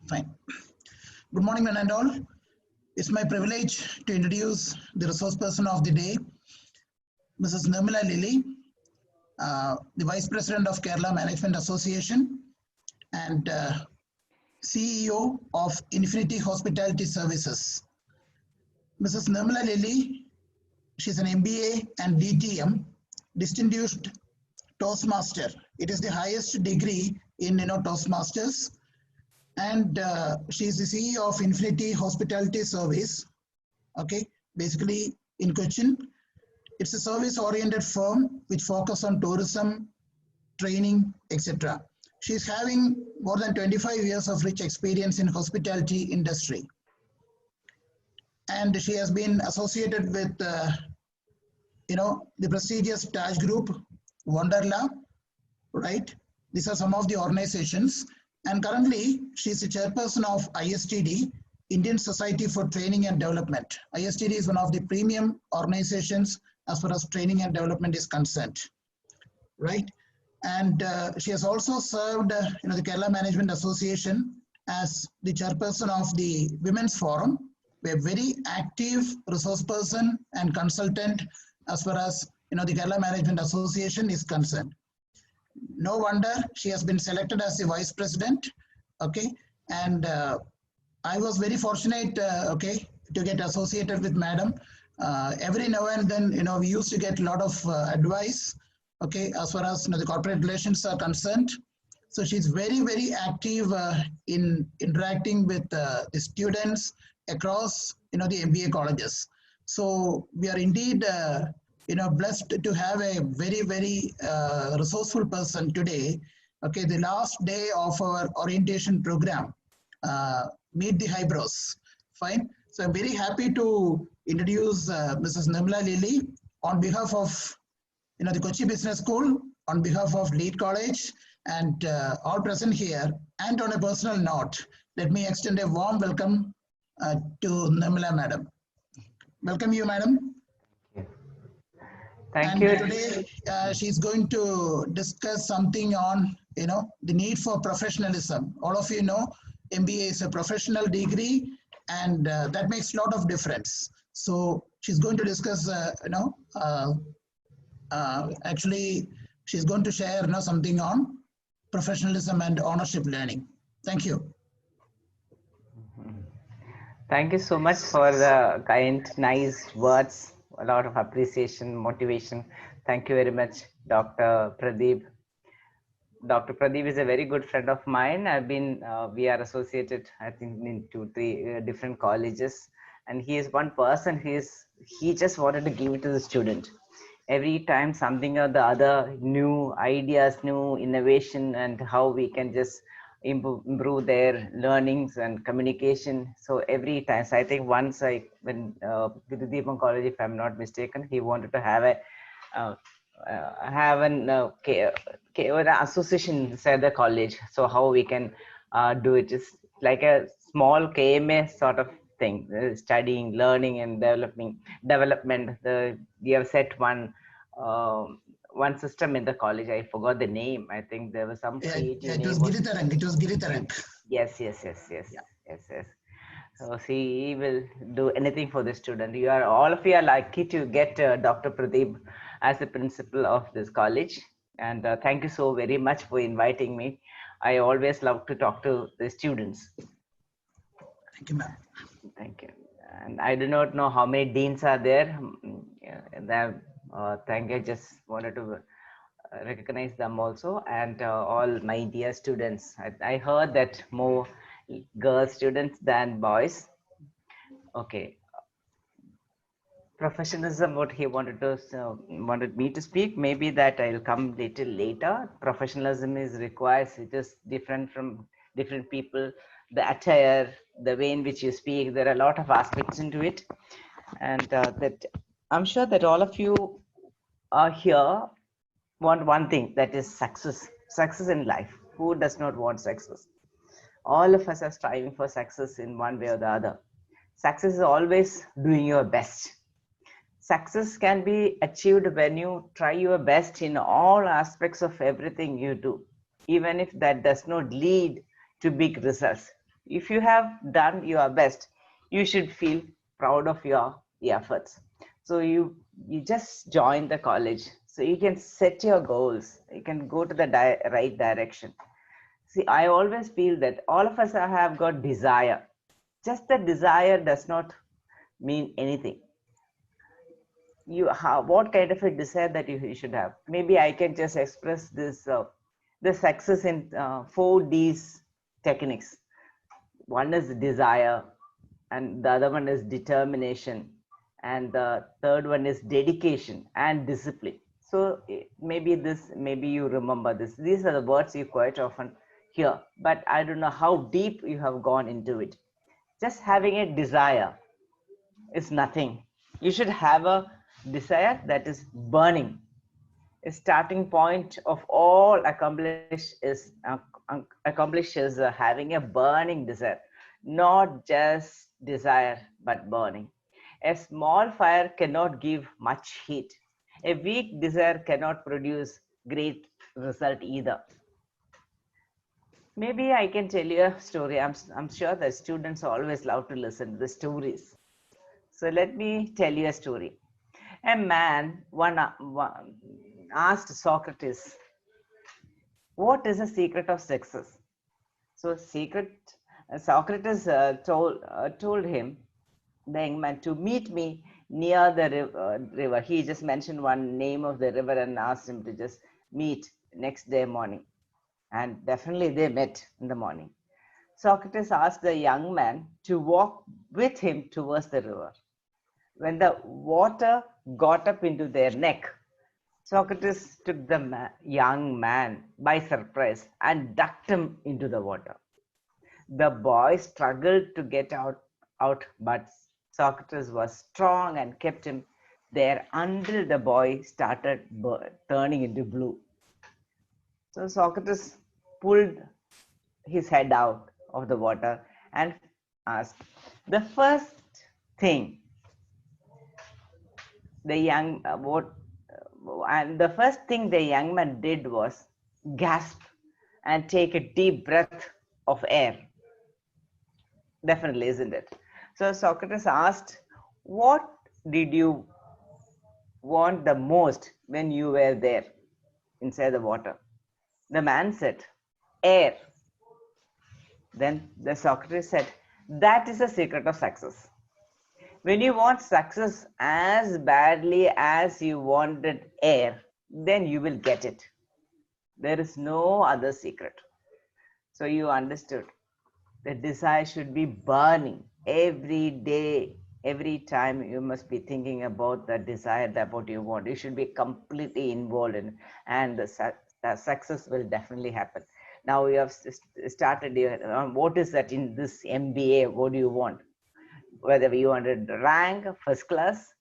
Fine. Good morning, one and all. It's my privilege to introduce the resource person of the day, Mrs. Nirmala Lilly, the Vice President of Kerala Management Association and CEO of Infinity Hospitality Services. Mrs. Nirmala Lilly, she's an MBA and DTM, Distinguished Toastmaster. It is the highest degree in Toastmasters. And she is the CEO of Infinity Hospitality Service. Okay, basically in Kochi. It's a service-oriented firm which focuses on tourism, training, etc. She's having more than 25 years of rich experience in hospitality industry. And she has been associated with, the prestigious Taj Group, Wonderla, right? These are some of the organizations. And currently, she's the chairperson of ISTD, Indian Society for Training and Development. ISTD is one of the premium organizations as far as training and development is concerned, right? And she has also served, the Kerala Management Association as the chairperson of the Women's Forum. We're very active resource person and consultant as far as, the Kerala Management Association is concerned. No wonder she has been selected as the vice president. Okay, and I was very fortunate, to get associated with madam. Every now and then, we used to get a lot of advice, okay, as far as the corporate relations are concerned. So she's very, very active in interacting with the students across, the MBA colleges. So we are indeed blessed to have a very, very resourceful person today. Okay, the last day of our orientation program, Meet the Highbrows. Fine. So I'm very happy to introduce Mrs. Nirmala Lilly on behalf of, the Kochi Business School, on behalf of Lead College, and all present here. And on a personal note, let me extend a warm welcome to Nirmala Madam. Welcome you, Madam. Thank you. Today she's going to discuss something on, the need for professionalism. All of you know, MBA is a professional degree, and that makes a lot of difference. So she's going to discuss, actually, she's going to share, something on professionalism and ownership learning. Thank you. Thank you so much for the kind, nice words. A lot of appreciation, motivation. Thank you very much, Dr. Pradeep. Dr. Pradeep is a very good friend of mine. We are associated, I think, in 2-3 different colleges. And he is one person, he just wanted to give it to the student. Every time something or the other, new ideas, new innovation, and how we can just improve their learnings and communication. So every time, so I think once when with the Deepam College, if I'm not mistaken, he wanted to have an association inside the college. So how we can do it is like a small KMA sort of thing, studying, learning, and development. We have set one system in the college. I forgot the name. I think there was some creative it was Giritarang. It was Giritarang. Yes. So he will do anything for the student. All of you are lucky to get Dr. Pradeep as the principal of this college. And thank you so very much for inviting me. I always love to talk to the students. Thank you, ma'am. Thank you. And I do not know how many deans are there. Thank you. I just wanted to recognize them also, and all my dear students. I heard that more girl students than boys. Okay. Professionalism, what he wanted me to speak, maybe that I'll come little later. Professionalism requires, it is different from different people. The attire, the way in which you speak, there are a lot of aspects into it. And that I'm sure that all of you are here want one thing, that is success in life. Who does not want success? All of us are striving for success in one way or the other. Success is always doing your best. Success can be achieved when you try your best in all aspects of everything you do, even if that does not lead to big results. If you have done your best, you should feel proud of your efforts. So you just join the college, so you can set your goals, you can go to the right direction. See, I always feel that all of us have got desire. Just the desire does not mean anything. You have what kind of a desire that you should have. Maybe I can just express this the success in 4Ds techniques. One is desire, and the other one is determination, and the third one is dedication and discipline. So maybe this, maybe you remember this. These are the words you quite often hear, but I don't know how deep you have gone into it. Just having a desire is nothing. You should have a desire that is burning. A starting point of all accomplishes having a burning desire, not just desire but burning. A small fire cannot give much heat. A weak desire cannot produce great result either. Maybe I can tell you a story. I'm sure that students always love to listen to the stories. So let me tell you a story. A man one asked Socrates, "What is the secret of success?" So, Socrates told him, the young man, to meet me near the river. He just mentioned one name of the river and asked him to just meet next day morning. And definitely they met in the morning. Socrates asked the young man to walk with him towards the river. When the water got up into their neck, Socrates took the young man by surprise and ducked him into the water. The boy struggled to get out, but Socrates was strong and kept him there until the boy started turning into blue. So Socrates pulled his head out of the water and asked, the first thing the young what and the first thing the young man did was gasp and take a deep breath of air. Definitely, isn't it? So Socrates asked, what did you want the most when you were there inside the water? The man said, air. Then the Socrates said, that is the secret of success. When you want success as badly as you wanted air, then you will get it. There is no other secret. So you understood. The desire should be burning every day. Every time you must be thinking about the desire that what you want. You should be completely involved in, and the success will definitely happen. Now you have started. What is that in this MBA? What do you want? Whether you want to rank first class,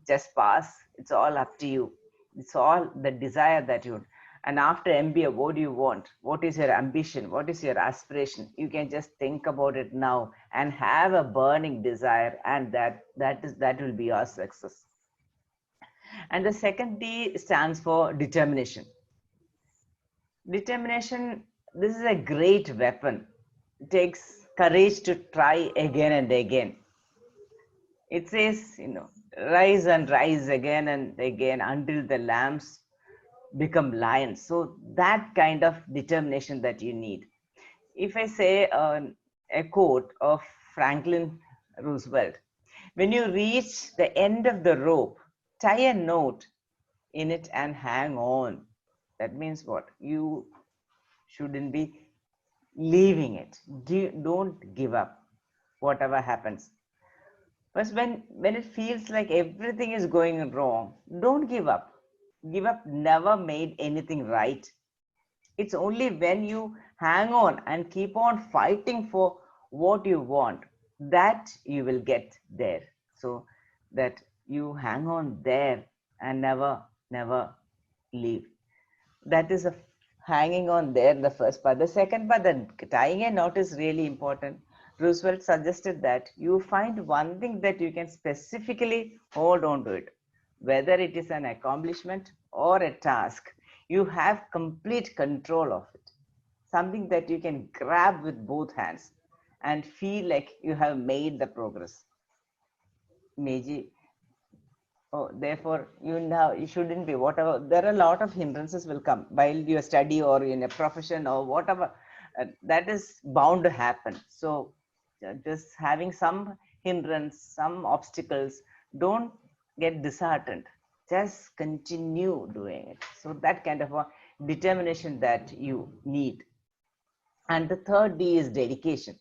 just pass. It's all up to you. It's all the desire that you want. And after MBA, what do you want? What is your ambition? What is your aspiration? You can just think about it now and have a burning desire, and that will be your success. And the second D stands for determination. Determination, this is a great weapon. It takes courage to try again and again. It says, rise and rise again and again until the lambs become lions. So that kind of determination that you need. If I say a quote of Franklin Roosevelt, when you reach the end of the rope, tie a note in it and hang on. That means what? You shouldn't be leaving it. Don't give up, whatever happens. But when it feels like everything is going wrong, don't give up. Give up never made anything right. It's only when you hang on and keep on fighting for what you want that you will get there. So that you hang on there and never leave. That is a hanging on there, the first part. The second part, the tying a knot, is really important. Roosevelt suggested that you find one thing that you can specifically hold on to it, whether it is an accomplishment or a task. You have complete control of it, something that you can grab with both hands and feel like you have made the progress. Meiji, oh, therefore, you shouldn't be whatever. There are a lot of hindrances will come while you study or in a profession or whatever. That is bound to happen. So, just having some hindrance, some obstacles, don't get disheartened. Just continue doing it. So that kind of a determination that you need. And the third D is dedication.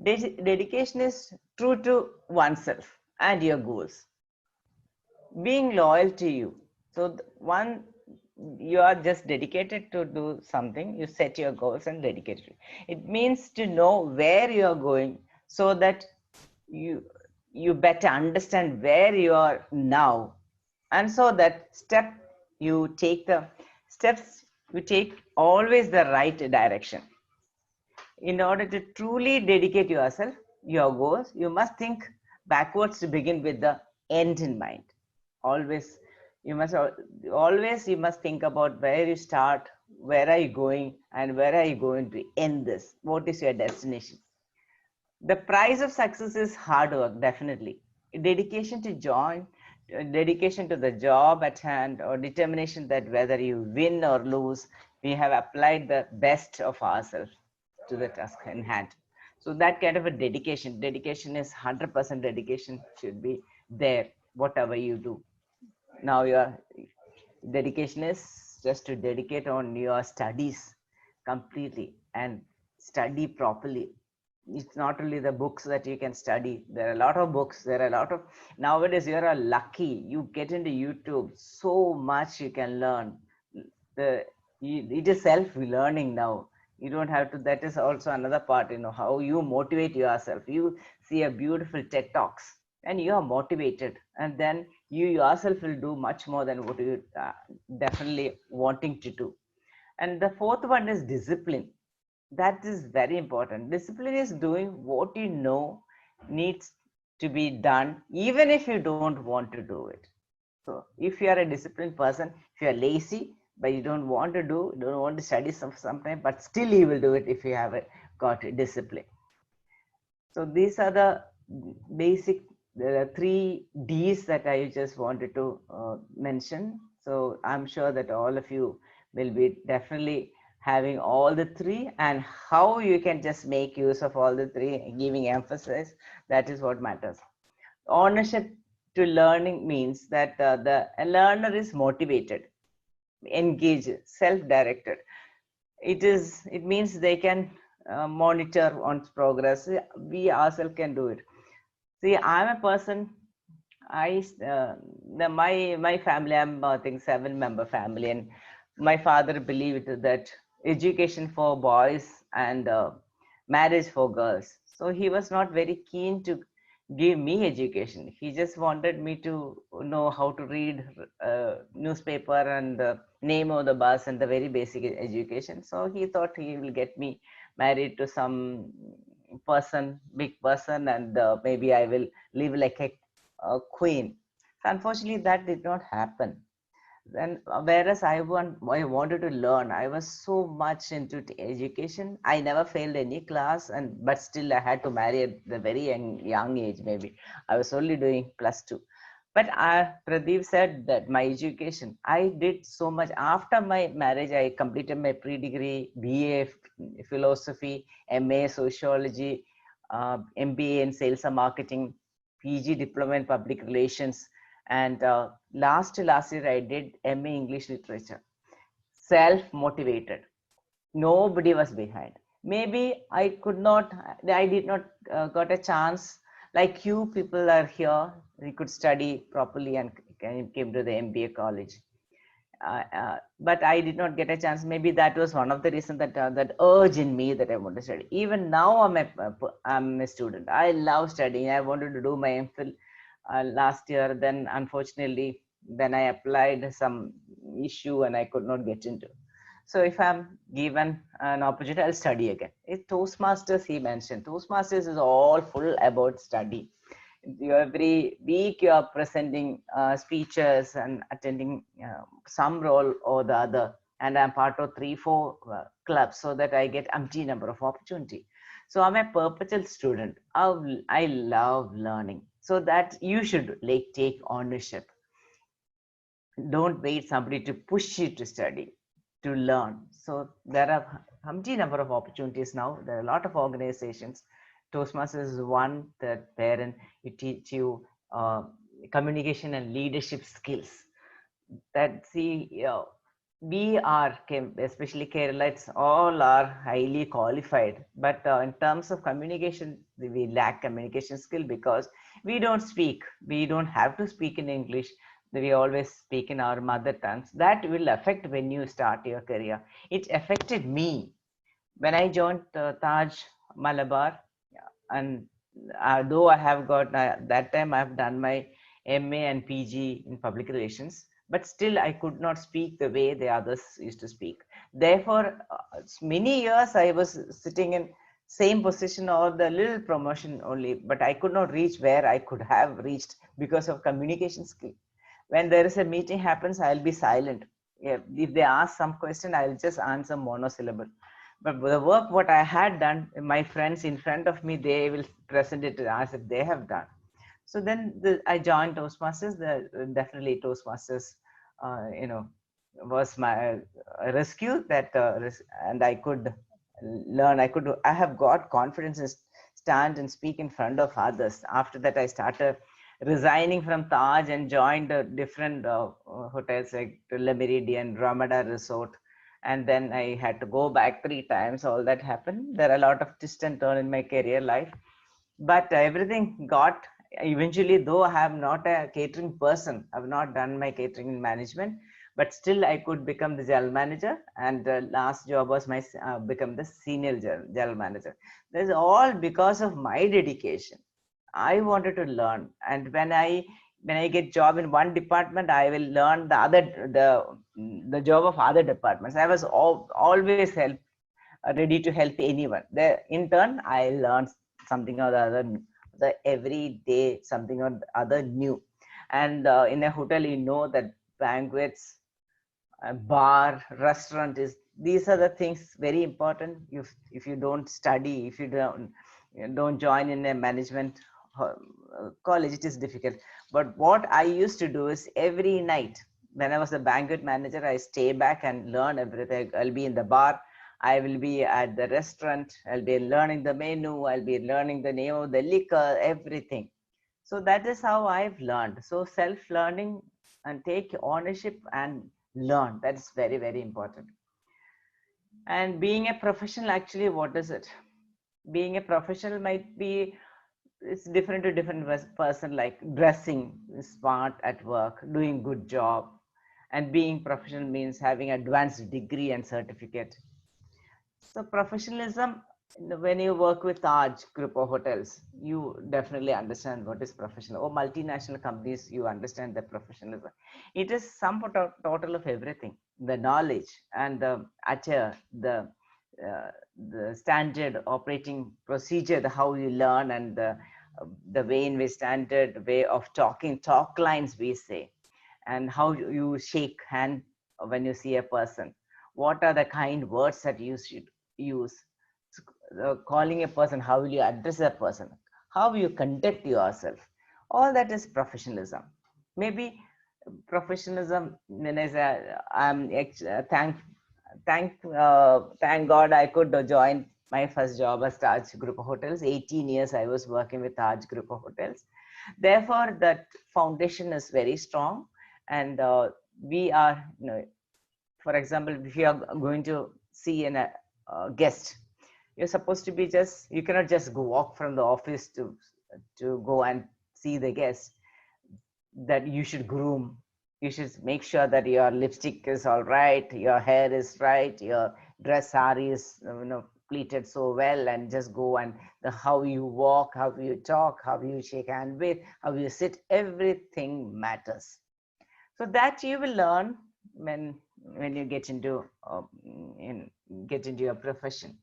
Dedication is true to oneself and your goals, being loyal to you. So one, you are just dedicated to do something, you set your goals and dedicate it. It means to know where you are going, so that you you better understand where you are now, and so that steps you take always the right direction. In order to truly dedicate yourself, your goals, you must think backwards to begin with the end in mind. Always, you must think about where you start, where are you going, and where are you going to end this? What is your destination? The price of success is hard work, definitely. Dedication to join, dedication to the job at hand, or determination that whether you win or lose, we have applied the best of ourselves to the task in hand. So that kind of a dedication is 100% dedication should be there, whatever you do. Now your dedication is just to dedicate on your studies completely and study properly. It's not only the books that you can study. There are a lot of books. There are a lot of, nowadays you are lucky. You get into YouTube, so much you can learn. It is self-learning now. You don't have to, that is also another part, how you motivate yourself. You see a beautiful TED Talks and you are motivated, and then you yourself will do much more than what you definitely wanting to do. And the fourth one is discipline. That is very important. Discipline is doing what you know needs to be done, even if you don't want to do it. So if you are a disciplined person, if you are lazy, but you don't want to don't want to study sometime, but still you will do it if you have got discipline. So these are the basic, there are 3 Ds that I just wanted to mention. So I'm sure that all of you will be definitely having all the 3, and how you can just make use of all the 3, giving emphasis, that is what matters. Ownership to learning means that the learner is motivated, engaged, self-directed. It means they can monitor on progress. We ourselves can do it. See, I'm a person, my family, I'm I think 7-member family, and my father believed that education for boys and marriage for girls. So he was not very keen to give me education. He just wanted me to know how to read newspaper and the name of the bus and the very basic education. So he thought he will get me married to some person, big person, and maybe I will live like a queen. So unfortunately, that did not happen. Then, whereas I wanted to learn, I was so much into education. I never failed any class, but still I had to marry at the very young age. Maybe I was only doing +2. But Pradeep said that my education, I did so much. After my marriage, I completed my pre-degree, BA philosophy, MA sociology, MBA in sales and marketing, PG diploma in public relations, and last year I did MA English literature. Self-motivated. Nobody was behind. Maybe I did not got a chance. Like you people are here, we could study properly and came to the MBA college. But I did not get a chance. Maybe that was one of the reasons that urge in me that I want to study. Even now, I'm a student. I love studying. I wanted to do my MPhil last year. Then, unfortunately, then I applied some issue and I could not get into. So if I'm given an opportunity, I'll study again. It's Toastmasters he mentioned. Toastmasters is all full about study. Every week you are presenting speeches and attending some role or the other, and I'm part of 3-4 clubs, so that I get umpteen number of opportunity. So I'm a perpetual student. I love learning. So that you should like take ownership. Don't wait somebody to push you to study, to learn. So there are humpty number of opportunities now. There are a lot of organizations. Toastmasters is one that parent you teach you communication and leadership skills. That see, we are especially Keralites all are highly qualified, but in terms of communication, we lack communication skill because we don't speak. We don't have to speak in English. We always speak in our mother tongues. That will affect when you start your career. It affected me when I joined Taj Malabar, and though I have got that time I have done my MA and PG in public relations, but still I could not speak the way the others used to speak. Therefore, many years I was sitting in same position or the little promotion only, but I could not reach where I could have reached because of communication skill. When there is a meeting happens, I'll be silent. Yeah, if they ask some question, I'll just answer monosyllable. But the work what I had done, my friends in front of me, they will present it as if they have done. So then I joined Toastmasters. Definitely Toastmasters, was my rescue that, and I could learn. I have got confidence in stand and speak in front of others. After that, I started resigning from Taj and joined different hotels like Le Meridian, Ramada Resort, and then I had to go back 3 times. All that happened. There are a lot of twist and turn in my career life, but everything got eventually. Though I am not a catering person, I've not done my catering in management, but still I could become the general manager. And the last job was my become the senior general manager. This is all because of my dedication. I wanted to learn, and when I get job in one department, I will learn the job of other departments. I was always ready to help anyone. In turn, I learned something or the other, every day something or the other new. And in a hotel, that banquets, bar, restaurant is these are the things very important. If you don't study, if you don't join in a management college, it is difficult. But what I used to do is every night when I was a banquet manager, I stay back and learn everything. I'll be in the bar, I will be at the restaurant, I'll be learning the menu, I'll be learning the name of the liquor, everything. So that is how I've learned. So self-learning and take ownership and learn. That's very, very important. And being a professional, actually, what is it? Being a professional might be, it's different to different person, like dressing smart at work, doing good job. And being professional means having advanced degree and certificate. So professionalism, when you work with Taj group of hotels, you definitely understand what is professional. Or multinational companies, you understand the professionalism. It is some total of everything: the knowledge and the attire, the standard operating procedure, the how you learn, and the way in which standard way of talk lines we say, and how you shake hand when you see a person. What are the kind words that you should use? Calling a person, how will you address a person? How will you conduct yourself? All that is professionalism. Maybe professionalism, when I say, thank God I could join my first job as Taj Group of Hotels. 18 years I was working with Taj Group of Hotels. Therefore, that foundation is very strong. And we are, for example, if you are going to see a guest, you're supposed to be you cannot just go walk from the office to go and see the guest. That you should groom, you should make sure that your lipstick is all right, your hair is right, your dress sari is pleated so well, and just go. And how you walk, how you talk, how you shake hand with, how you sit, everything matters. So that you will learn when you get into your profession.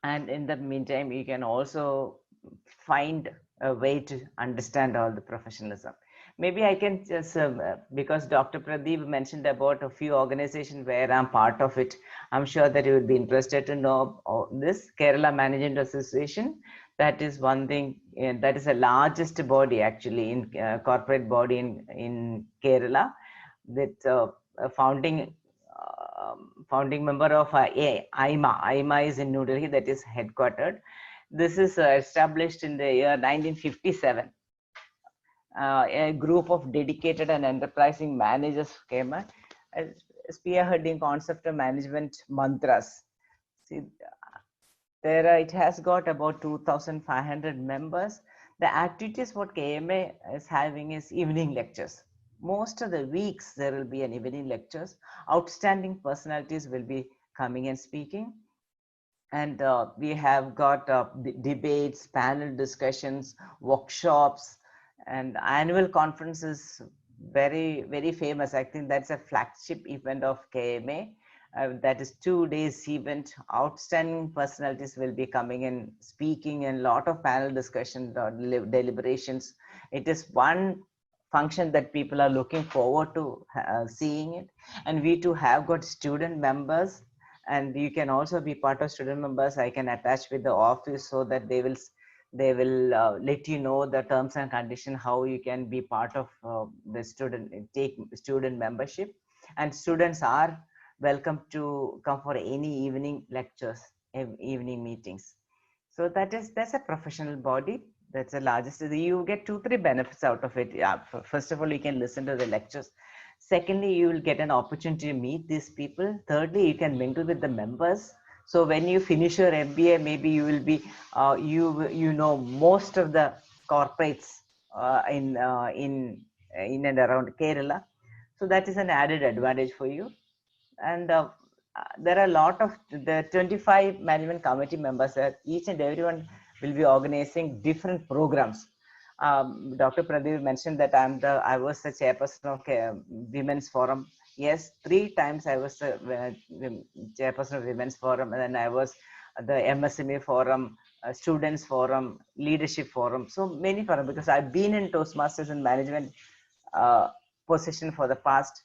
And in the meantime, you can also find a way to understand all the professionalism. Maybe I can just, because Dr. Pradeep mentioned about a few organizations where I'm part of it. I'm sure that you would be interested to know this Kerala Management Association. That is one thing, that is the largest body actually in corporate body in Kerala, with a founding member of IMA. IMA is in New Delhi, that is headquartered. This is established in the year 1957. A group of dedicated and enterprising managers came spearheading concept of management mantras. See, there it has got about 2,500 members. The activities what KMA is having is evening lectures. Most of the weeks there will be an evening lectures. Outstanding personalities will be coming and speaking. And we have got debates, panel discussions, workshops, and annual conferences. Very famous. I think that's a flagship event of KMA. That is 2 days event. Outstanding personalities will be coming and speaking, and a lot of panel discussions or deliberations. It is one function that people are looking forward to seeing it. And we too have got student members, and you can also be part of student members. I can attach with the office so that they will let you know the terms and condition, how you can be part of the student, take student membership. And students are welcome to come for any evening lectures, evening meetings. So that's a professional body. That's the largest. You get 2-3 benefits out of it. Yeah, first of all, you can listen to the lectures. Secondly, you will get an opportunity to meet these people. Thirdly, you can mingle with the members. So when you finish your MBA, maybe you will be you know most of the corporates in and around Kerala. So that is an added advantage for you. And there are a lot of the 25 management committee members that each and everyone will be organizing different programs. Dr. Pradeep mentioned that I was the chairperson of Women's Forum. Yes, 3 times I was the chairperson of Women's Forum, and then I was the MSME Forum, Students Forum, Leadership Forum. So many forums, because I've been in Toastmasters and management position for the past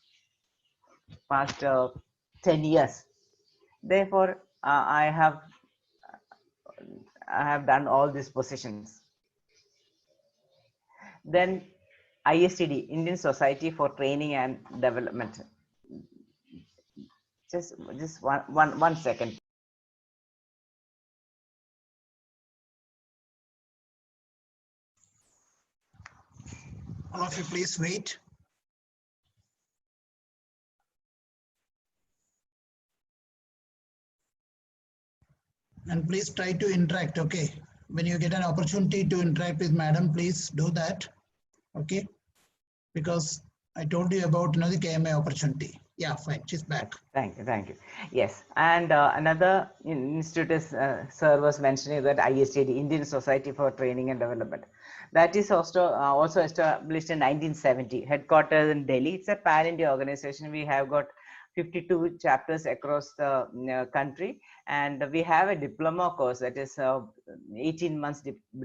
10 years. Therefore, I have done all these positions. Then ISTD, Indian Society for Training and Development. Just one second. All of you, please wait. And please try to interact, okay? When you get an opportunity to interact with madam, please do that, okay? Because I told you about the KMA opportunity. Yeah, fine, she's back. Thank you. Yes, and another institute is, sir was mentioning that ISTD, Indian Society for Training and Development. That is also established in 1970, headquartered in Delhi. It's a pan-India organization. We have got 52 chapters across the country, and we have a diploma course that is 18 months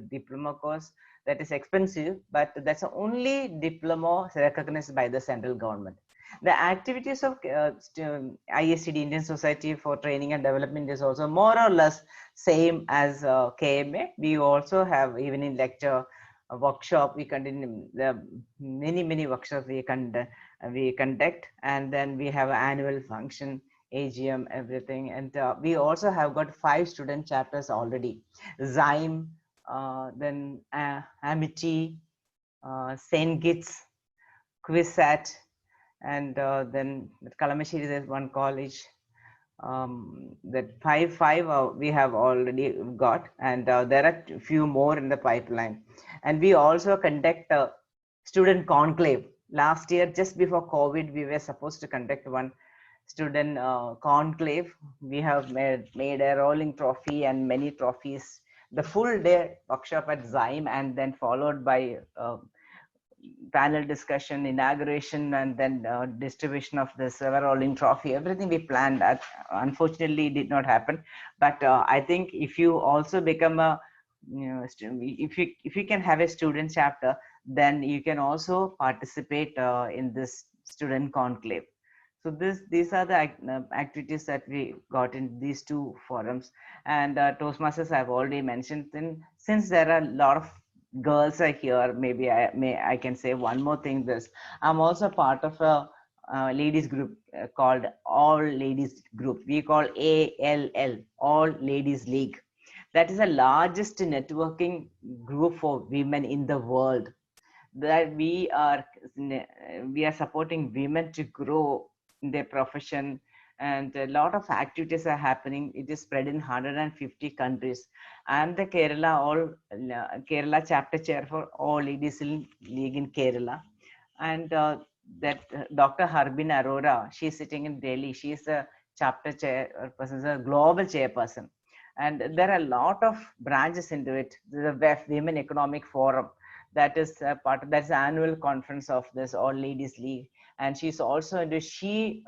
diploma course. That is expensive, but that's the only diploma recognized by the central government. The activities of ISTD, Indian Society for Training and Development, is also more or less same as KMA. We also have evening lecture, a workshop. We continue many workshops we conduct, and then we have annual function, AGM, everything. And we also have got 5 student chapters already. Zyme, then Amity, Saint Kitts, Quizat, and then Kalamashiri, there's one college. That five we have already got, and there are a few more in the pipeline. And we also conduct a student conclave. Last year, just before COVID, we were supposed to conduct one student conclave. We have made a rolling trophy and many trophies. The full day workshop at Zyme, and then followed by panel discussion, inauguration, and then distribution of the silver rolling trophy. Everything we planned. That unfortunately did not happen. But I think if you also become a if you can have a student chapter, then you can also participate in this student conclave. So these are the activities that we got in these two forums. And Toastmasters I've already mentioned. Since there are a lot of girls are here, maybe I can say one more thing. This, I'm also part of a ladies group called All Ladies Group. We call ALL, All Ladies League. That is the largest networking group for women in the world. That we are supporting women to grow in their profession, and a lot of activities are happening. It is spread in 150 countries. I'm the Kerala chapter chair for All Ladies League in Kerala. And that Dr. Harbin Arora, she's sitting in Delhi. She's a chapter chairperson, a global chairperson. And there are a lot of branches into it. The WEF, Women Economic Forum, that is part of that's the annual conference of this All Ladies League. And she's also into she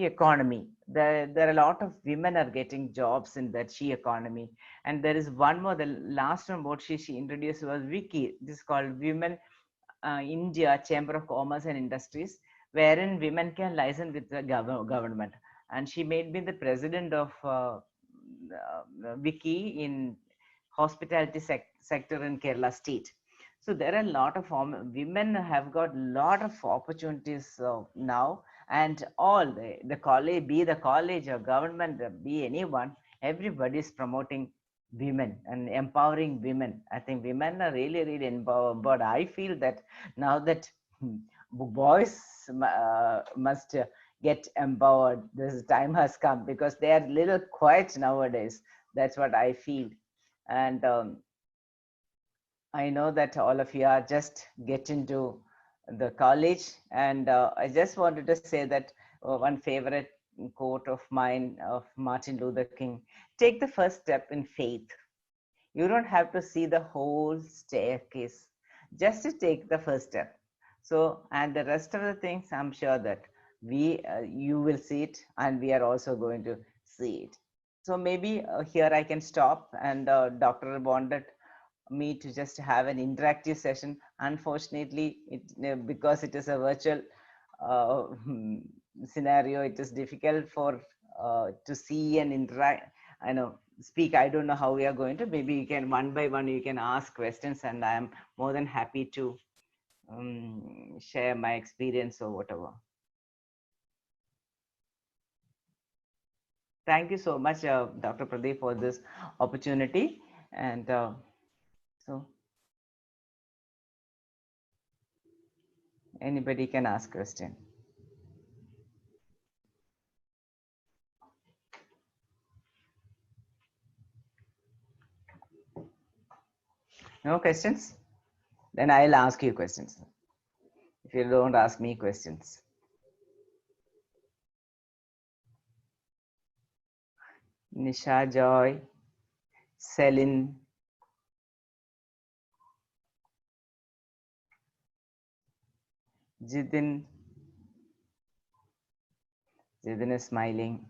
economy. There are a lot of women are getting jobs in that she economy. And there is one more, the last one what she introduced was Wiki. This is called Women India Chamber of Commerce and Industries, wherein women can license with the government. And she made me the president of Wiki in hospitality sector in Kerala state. So there are a lot of women have got a lot of opportunities now, and all the college, be the college or government, be anyone, everybody is promoting women and empowering women. I think women are really, really empowered. But I feel that now that boys must get empowered, this time has come, because they are little quiet nowadays. That's what I feel. And I know that all of you are just getting to the college, and I just wanted to say that one favorite quote of mine of Martin Luther King: take the first step in faith. You don't have to see the whole staircase, just to take the first step. So, and the rest of the things, I'm sure that you will see it, and we are also going to see it. So maybe here I can stop, and Dr. wanted me to just have an interactive session. Unfortunately, because it is a virtual scenario, it is difficult for to see and interact. I know speak. I don't know how we are going to. Maybe you can one by one you can ask questions, and I am more than happy to share my experience or whatever. Thank you so much, Dr. Pradeep, for this opportunity. And so anybody can ask question. No questions? Then I'll ask you questions. If you don't ask me questions. Nisha, Joy, Selin, Jidin. Jidin is smiling.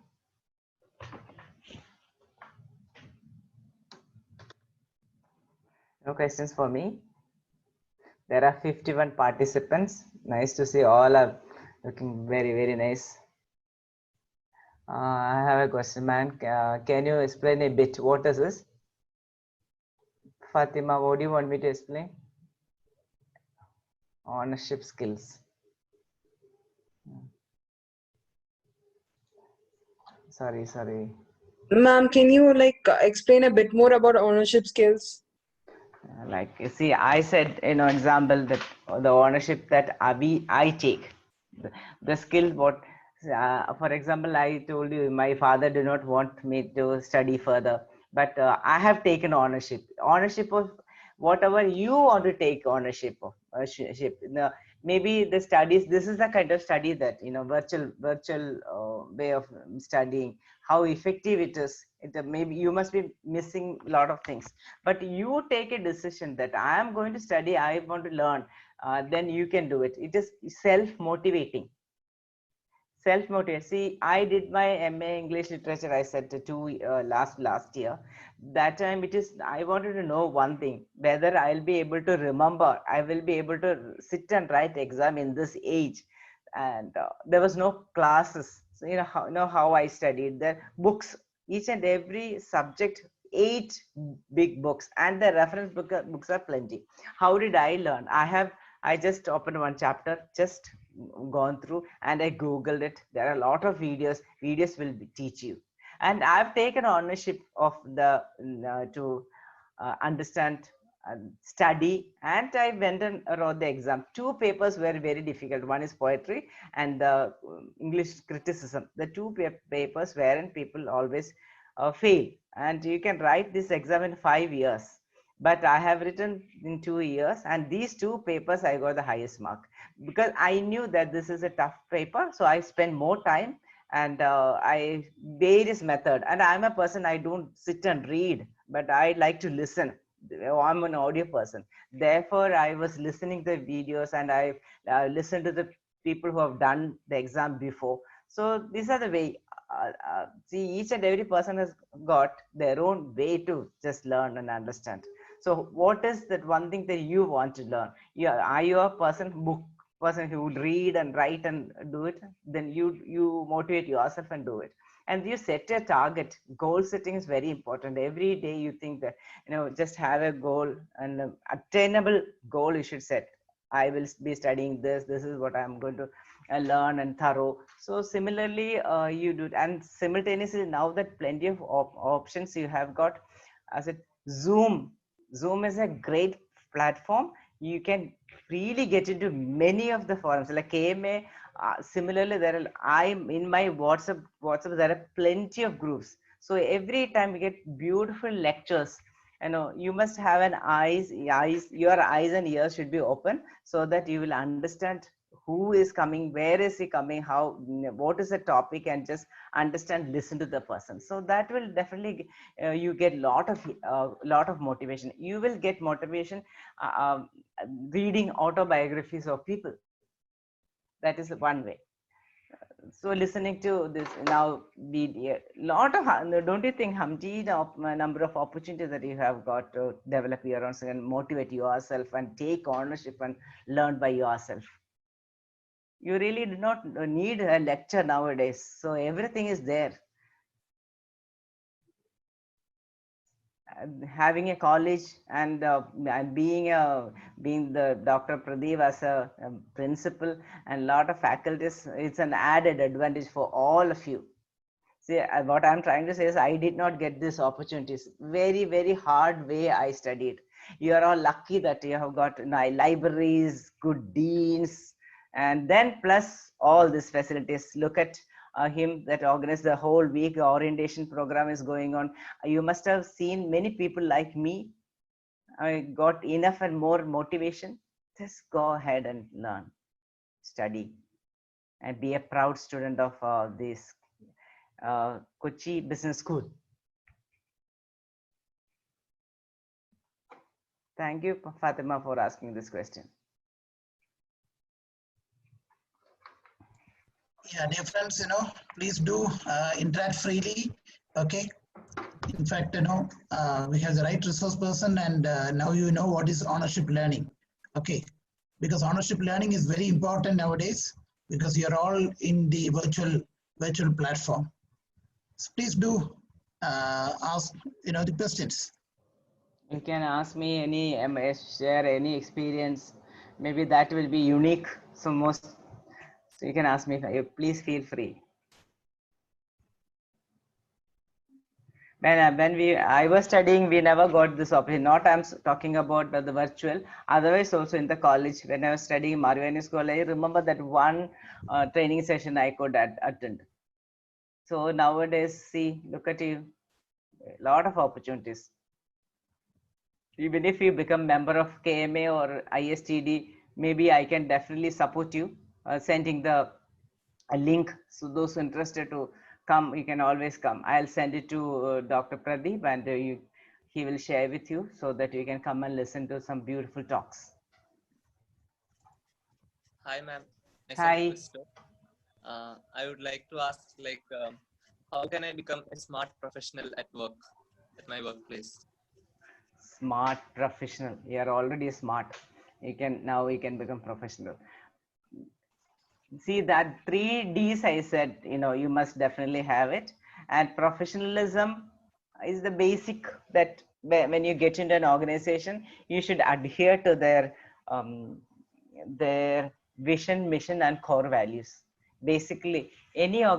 No questions for me? There are 51 participants. Nice to see all are looking very, very nice. I have a question, man. Can you explain a bit? What is this? Fatima, what do you want me to explain? Ownership skills. Sorry. Ma'am, can you explain a bit more about ownership skills? Like, you see, I said, example that the ownership that I take, the skill what, for example, I told you my father did not want me to study further, but I have taken ownership of whatever you want to take ownership of. Maybe the studies, this is the kind of study that, virtual way of studying, how effective it is. Maybe you must be missing a lot of things, but you take a decision that I am going to study, I want to learn, then you can do it. It is self-motivating. Self-motivate. See, I did my MA English Literature, I said to two last year. That time it is, I wanted to know one thing, whether I'll be able to remember, I will be able to sit and write exam in this age. And there was no classes. So, you know how I studied. The books, each and every subject, 8 big books, and the reference books are plenty. How did I learn? I just opened one chapter, just gone through, and I googled it. There are a lot of videos will teach you. And I've taken ownership of the to understand and study, and I went and wrote the exam. Two papers were very difficult. One is poetry and the English criticism. The two papers wherein people always fail, and you can write this exam in 5 years, but I have written in 2 years, and these two papers I got the highest mark, because I knew that this is a tough paper. So I spent more time, and I various method. And I'm a person, I don't sit and read, but I like to listen. I'm an audio person. Therefore, I was listening to the videos, and I listened to the people who have done the exam before. So these are the way. See, each and every person has got their own way to just learn and understand. So what is that one thing that you want to learn? Yeah, are you a person who will read and write and do it? Then you motivate yourself and do it. And you set a target. Goal setting is very important. Every day you think that, just have a goal, and attainable goal you should set. I will be studying this. This is what I'm going to learn and thorough. So similarly, you do it. And simultaneously, now that plenty of options you have got, as it Zoom. Zoom is a great platform. You can really get into many of the forums like KMA. Similarly, I'm in my WhatsApp. There are plenty of groups. So every time we get beautiful lectures. You must have your eyes and ears should be open, so that you will understand who is coming, where is he coming, what is the topic, and just understand, listen to the person. So that will definitely you get lot of motivation. You will get motivation reading autobiographies of people. That is one way. So listening to this now, the lot of, don't you think, Hamji, the number of opportunities that you have got to develop your own and motivate yourself and take ownership and learn by yourself? You really do not need a lecture nowadays. So everything is there. Having a college, and being the Dr. Pradeep as a principal, and lot of faculties, it's an added advantage for all of you. See, what I'm trying to say is, I did not get these opportunities. Very, very hard way I studied. You are all lucky that you have got libraries, good deans, and then plus all these facilities. Look at him that organized the whole week. The orientation program is going on. You must have seen many people like me. I got enough and more motivation. Just go ahead and learn, study, and be a proud student of this Kochi Business School. Thank you, Fatima, for asking this question. Yeah, dear friends, please do interact freely. Okay. In fact, we have the right resource person, and now you know what is ownership learning. Okay. Because ownership learning is very important nowadays, because you're all in the virtual platform. So please do ask, the questions. You can ask me share any experience. Maybe that will be unique. So you can ask me. Please feel free. When I was studying, we never got this opportunity. Not I'm talking about the virtual. Otherwise, also in the college, when I was studying Marvani School, I remember that one training session I could attend. So nowadays, see, look at you, a lot of opportunities. Even if you become member of KMA or ISTD, maybe I can definitely support you, sending a link. So those interested to come, you can always come. I'll send it to Dr. Pradeep, and he will share with you, so that you can come and listen to some beautiful talks. Hi, ma'am. Hi. I would like to ask, like, how can I become a smart professional at work, at my workplace? Smart professional. You are already smart. You can now you can become professional. See that three D's I said, you must definitely have it. And professionalism is the basic that when you get into an organization, you should adhere to um, their vision, mission, and core values. Basically, any good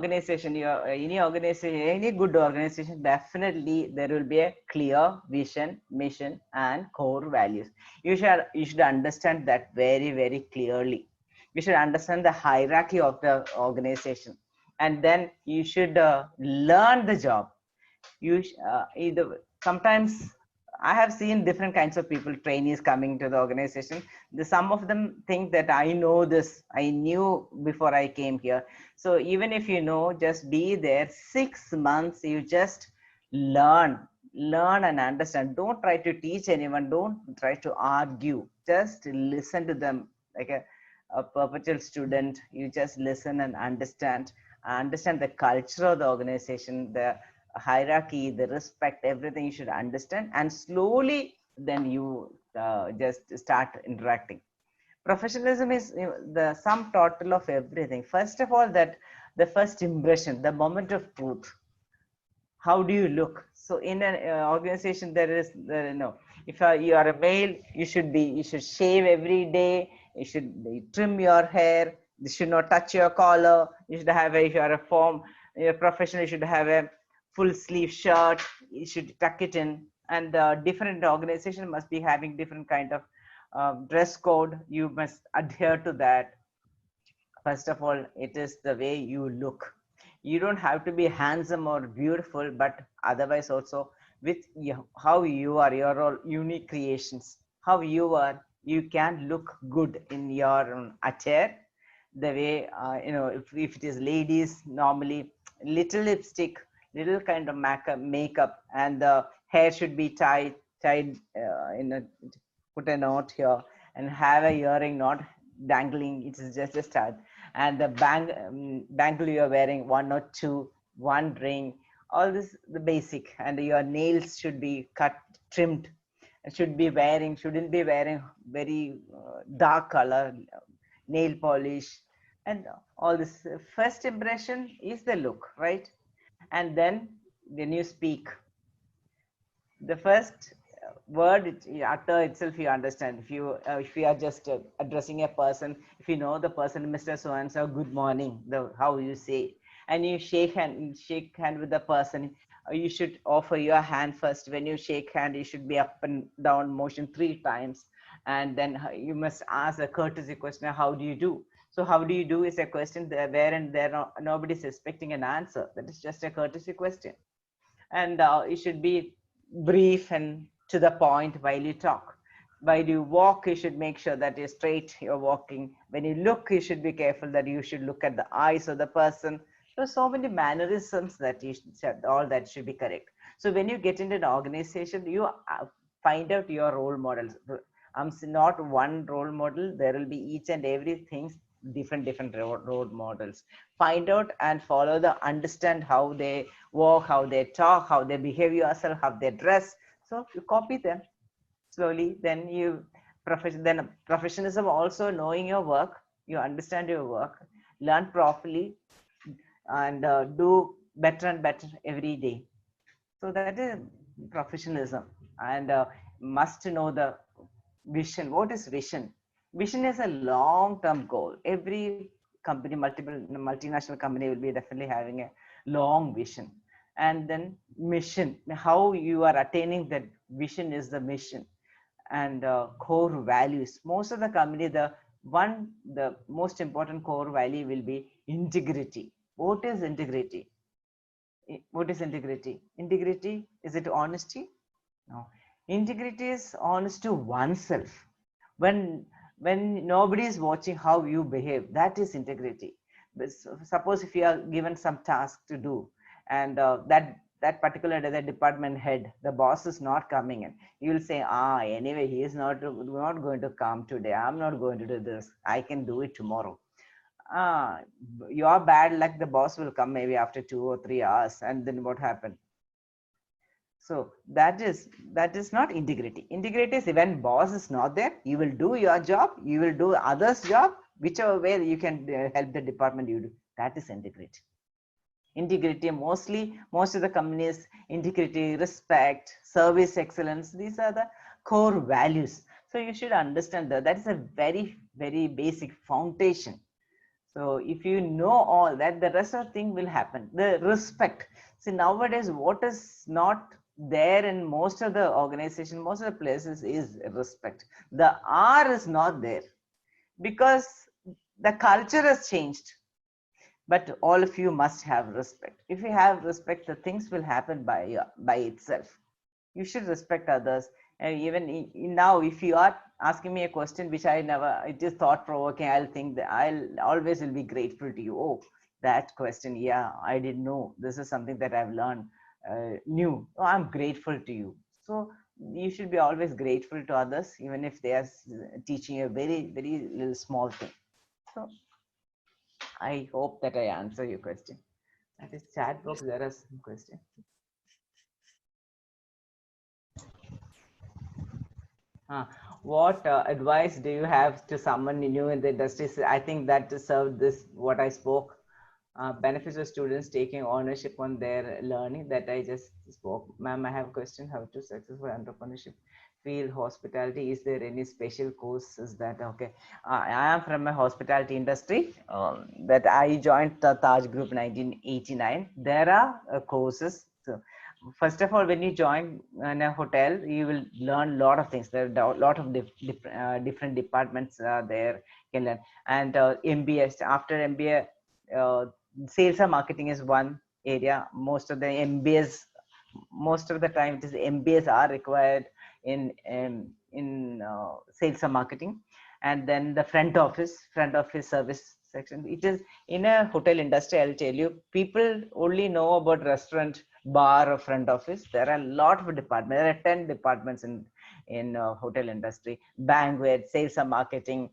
organization, definitely there will be a clear vision, mission, and core values. You should understand that very, very clearly. You should understand the hierarchy of the organization, and then you should learn the job. Either sometimes I have seen different kinds of people, trainees coming to the organization. Some of them think that I know this, I knew before I came here. So even if you know, just be there 6 months, you just learn and understand. Don't try to teach anyone, don't try to argue, just listen to them like a perpetual student. You just listen and understand the culture of the organization, the hierarchy, the respect, everything you should understand, and slowly then you just start interacting. Professionalism is the sum total of everything. First of all, that the first impression, the moment of truth. How do you look? So in an organization, if you are a male, you should shave every day. You should trim your hair. You should not touch your collar. You should have if you are a you're a professional, you should have a full sleeve shirt. You should tuck it in. And different organization must be having different kind of dress code. You must adhere to that. First of all, it is the way you look. You don't have to be handsome or beautiful, but otherwise also with how you are, your all unique creations, how you are, you can look good in your attire. The way if it is ladies, normally little lipstick, little kind of makeup, and the hair should be tied in a, put a knot here, and have a earring not dangling. It is just a start. And the bangle you are wearing, one or two, one ring, all this the basic. And your nails should be cut, trimmed. Shouldn't be wearing very dark color nail polish, and all this. First impression is the look, right? And then when you speak, the first word utter itself, you understand. If you are just addressing a person, if you know the person, Mr. So and so, good morning, the how you say, and you shake hand with the person, you should offer your hand first. When you shake hand, you should be up and down motion 3 times, and then you must ask a courtesy question, how do you do? So how do you do is a question there, where and there nobody's expecting an answer. That is just a courtesy question. And it should be brief and to the point while you talk. While you walk, you should make sure that you're straight, you're walking. When you look, you should be careful that you should look at the eyes of the person. There's so many mannerisms that you should, all that should be correct. So when you get into an organization, you find out your role models. I'm not one role model. There will be each and everything, different role models. Find out and follow understand how they walk, how they talk, how they behave yourself, how they dress. So you copy them slowly. Then professionalism also, knowing your work, you understand your work, learn properly, and do better and better every day. So that is professionalism. And must know the vision. What is vision? Vision is a long-term goal. Every company, multinational company will be definitely having a long vision. And then mission, how you are attaining that vision is the mission. And core values. Most of the company, the most important core value will be integrity. What is integrity? What is integrity? Integrity, is it honesty? No. Integrity is honest to oneself. When nobody is watching how you behave, that is integrity. But suppose if you are given some task to do, and that particular day, the department head, the boss is not coming in, you will say, anyway, he is not going to come today. I'm not going to do this. I can do it tomorrow. you are bad luck, the boss will come maybe after 2 or 3 hours, and then what happened? So that is not integrity. Integrity is when boss is not there, you will do your job, you will do others' job, whichever way you can help the department you do. That is integrity. Integrity, most of the companies, integrity, respect, service excellence, these are the core values. So you should understand that is a very, very basic foundation. So if you know all that, the rest of the thing will happen. The respect. See, nowadays, what is not there in most of the organization, most of the places is respect. The R is not there because the culture has changed. But all of you must have respect. If you have respect, the things will happen by itself. You should respect others. Even now, if you are asking me a question which I never, it is thought provoking, I'll think that I'll always will be grateful to you. Oh, that question, yeah, I didn't know. This is something that I've learned new. Oh, I'm grateful to you. So you should be always grateful to others, even if they are teaching a very, very little small thing. So I hope that I answer your question. That is chat box. There are some questions. What advice do you have to someone new in the industry? I think that served this what I spoke. Benefits of students taking ownership on their learning that I just spoke. Ma'am, I have a question. How to successful entrepreneurship field hospitality? Is there any special course? Is that okay? I am from a hospitality industry. That I joined the Taj Group 1989. There are courses. So first of all, when you join in a hotel, you will learn a lot of things. There are a lot of different departments there you can learn. And MBA, after MBA, sales and marketing is one area. Most of the MBAs, most of the time, it is MBAs are required in sales and marketing. And then the front office service section. It is in a hotel industry. I'll tell you, people only know about restaurant, bar, or front office. There are a lot of departments. There are 10 departments in hotel industry: banquet, sales and marketing,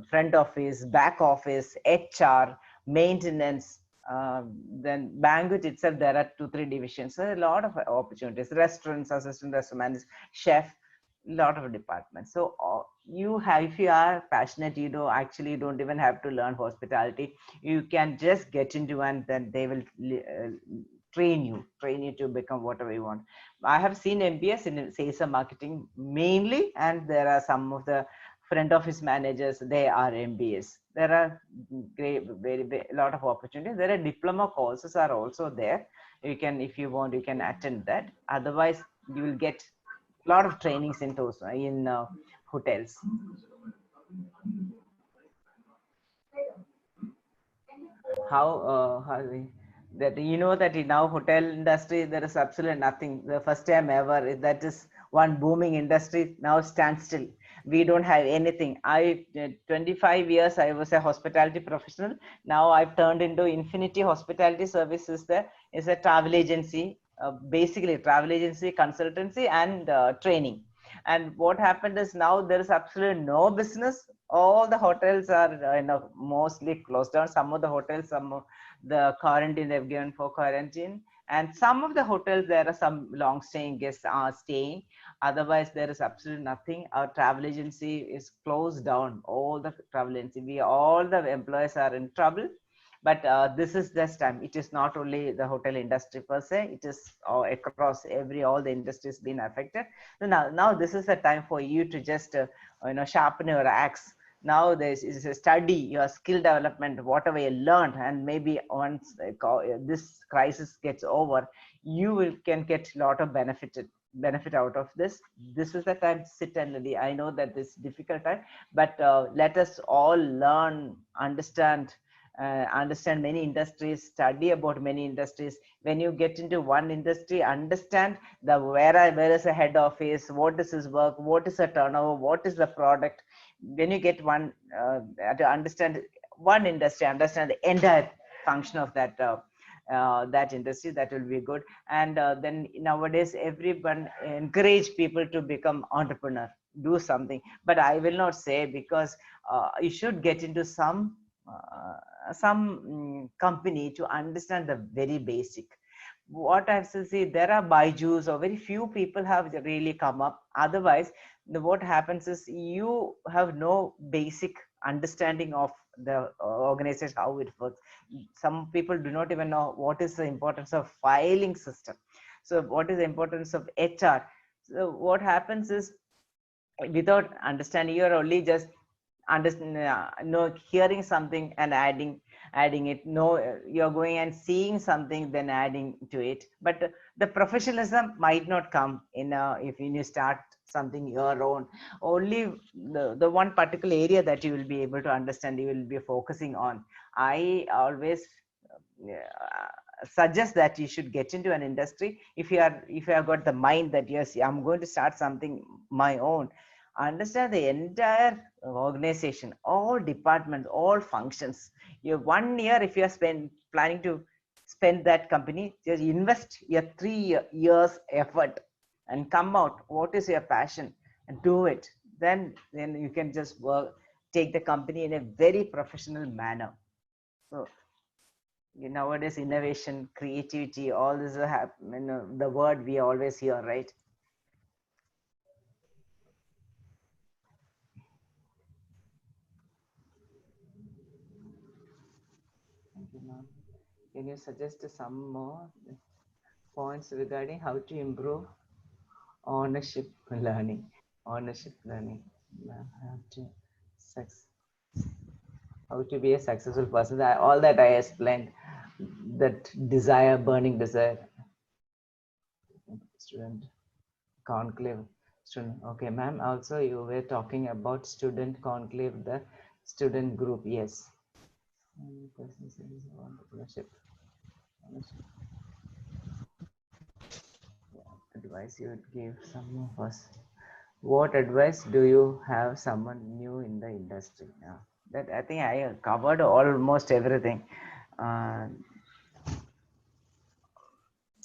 front office, back office, HR, maintenance. Then banquet itself, there are 2-3 divisions. So a lot of opportunities. Restaurants, assistant restaurant manager, chef, lot of departments. So you have, if you are passionate, you don't even have to learn hospitality. You can just get into one, then they will train you to become whatever you want. I have seen MBS in sales and marketing mainly, and there are some of the front office managers, they are MBS. There are great, very lot of opportunities. There are diploma courses are also there. You can, if you want, you can attend that. Otherwise, you will get a lot of trainings in those in hotels. How that that in now hotel industry there is absolutely nothing. The first time ever that is one booming industry now stands still. We don't have anything. 25 years I was a hospitality professional. Now I've turned into Infinity Hospitality Services. There is a travel agency, basically travel agency, consultancy, and training. And what happened is now there is absolutely no business. All the hotels are mostly closed down. Some of the hotels, some of the quarantine they've given for quarantine, and some of the hotels there are some long staying guests are staying. Otherwise there is absolutely nothing. Our travel agency is closed down. All the travel agency, all the employees are in trouble. But this is this time. It is not only the hotel industry per se. It is across all the industries been affected. So now this is the time for you to just sharpen your axe. Now this is a study your skill development, whatever you learned, and maybe once this crisis gets over, you can get a lot of benefit out of this. This is the time to sit and study. I know that this is difficult time, but let us all learn, understand many industries, study about many industries. When you get into one industry, understand the where is the head office, what is his work, what is the turnover, what is the product. When you get one to understand one industry, understand the entire function of that that industry, that will be good. And then nowadays everyone encourage people to become entrepreneur, do something. But I will not say, because you should get into some company to understand the very basic. What I have to say, there are Baijus or very few people have really come up. Otherwise, what happens is you have no basic understanding of the organization, how it works. Some people do not even know what is the importance of filing system. So what is the importance of HR? So what happens is, without understanding, you're only just understand no, hearing something and adding it. No, you're going and seeing something then adding to it. But the professionalism might not come in if you start something your own. Only the one particular area that you will be able to understand, you will be focusing on. I always suggest that you should get into an industry if you have got the mind that yes, I'm going to start something my own. Understand the entire organization, all departments, all functions. You 1 year, if you are planning to spend that company, just invest your 3 years effort and come out. What is your passion and do it. Then you can just work, take the company in a very professional manner. So nowadays, innovation, creativity, all this the word we always hear, right? Thank you, ma'am. Can you suggest some more points regarding how to improve ownership learning? Ownership learning. How to how to be a successful person. All that I explained, that desire, burning desire. Student conclave. Student. Okay, ma'am. Also, you were talking about student conclave, the student group. Yes. Ownership. Advice you would give some of us. What advice do you have someone new in the industry? That I think I covered almost everything. The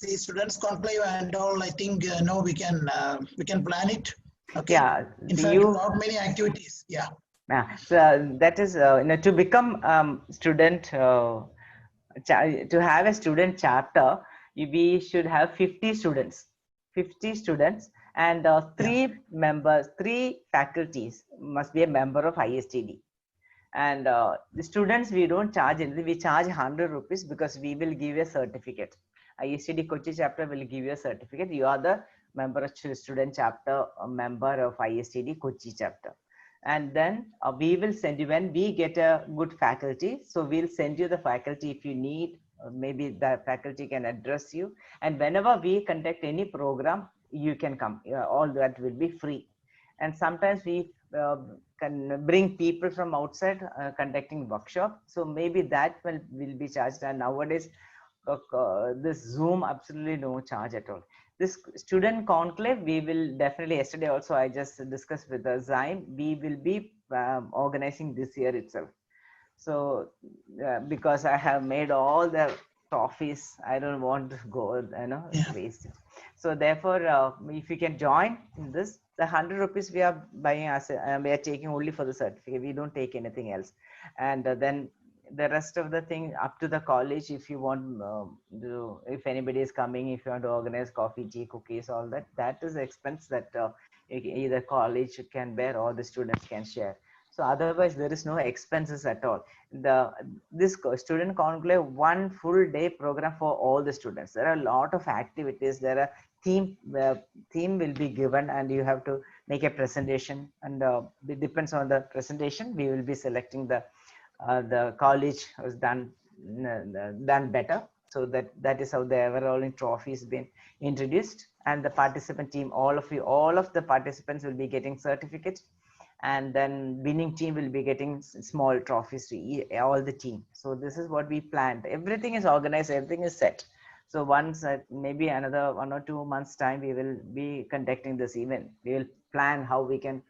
students conclave and all, I think no, we can plan it. Okay. Yeah. In fact, not many activities. Yeah. Yeah. So that is to become student. To have a student chapter, we should have 50 students. 50 students and three faculties must be a member of ISTD. And the students, we don't charge anything. We charge 100 rupees because we will give a certificate. ISTD Kochi chapter will give you a certificate. You are the member of student chapter, a member of ISTD Kochi chapter. And then we will send you, when we get a good faculty, so we'll send you the faculty if you need. Maybe the faculty can address you. And whenever we conduct any program, you can come. All that will be free. And sometimes we can bring people from outside conducting workshop. So maybe that will be charged. And nowadays, this Zoom, absolutely no charge at all. This student conclave, we will definitely, yesterday also I just discussed with Zaim, we will be organizing this year itself. So because I have made all the trophies, I don't want to go, waste it. So therefore, if you can join in this, the 100 rupees we are buying as we are taking only for the certificate. We don't take anything else. And then the rest of the thing up to the college. If you want if anybody is coming, if you want to organize coffee, tea, cookies, all that, that is the expense that either college can bear or the students can share. So otherwise there is no expenses at all. This student conclave, one full day program for all the students. There are a lot of activities. There are theme will be given and you have to make a presentation, and it depends on the presentation. We will be selecting the college has done better. So that is how the ever-rolling trophy has been introduced, and the participant team, all of the participants will be getting certificates, and then winning team will be getting small trophies to all the team. So this is what we planned. Everything is organized, everything is set. So once maybe another 1 or 2 months time, we will be conducting this event. We will plan how we can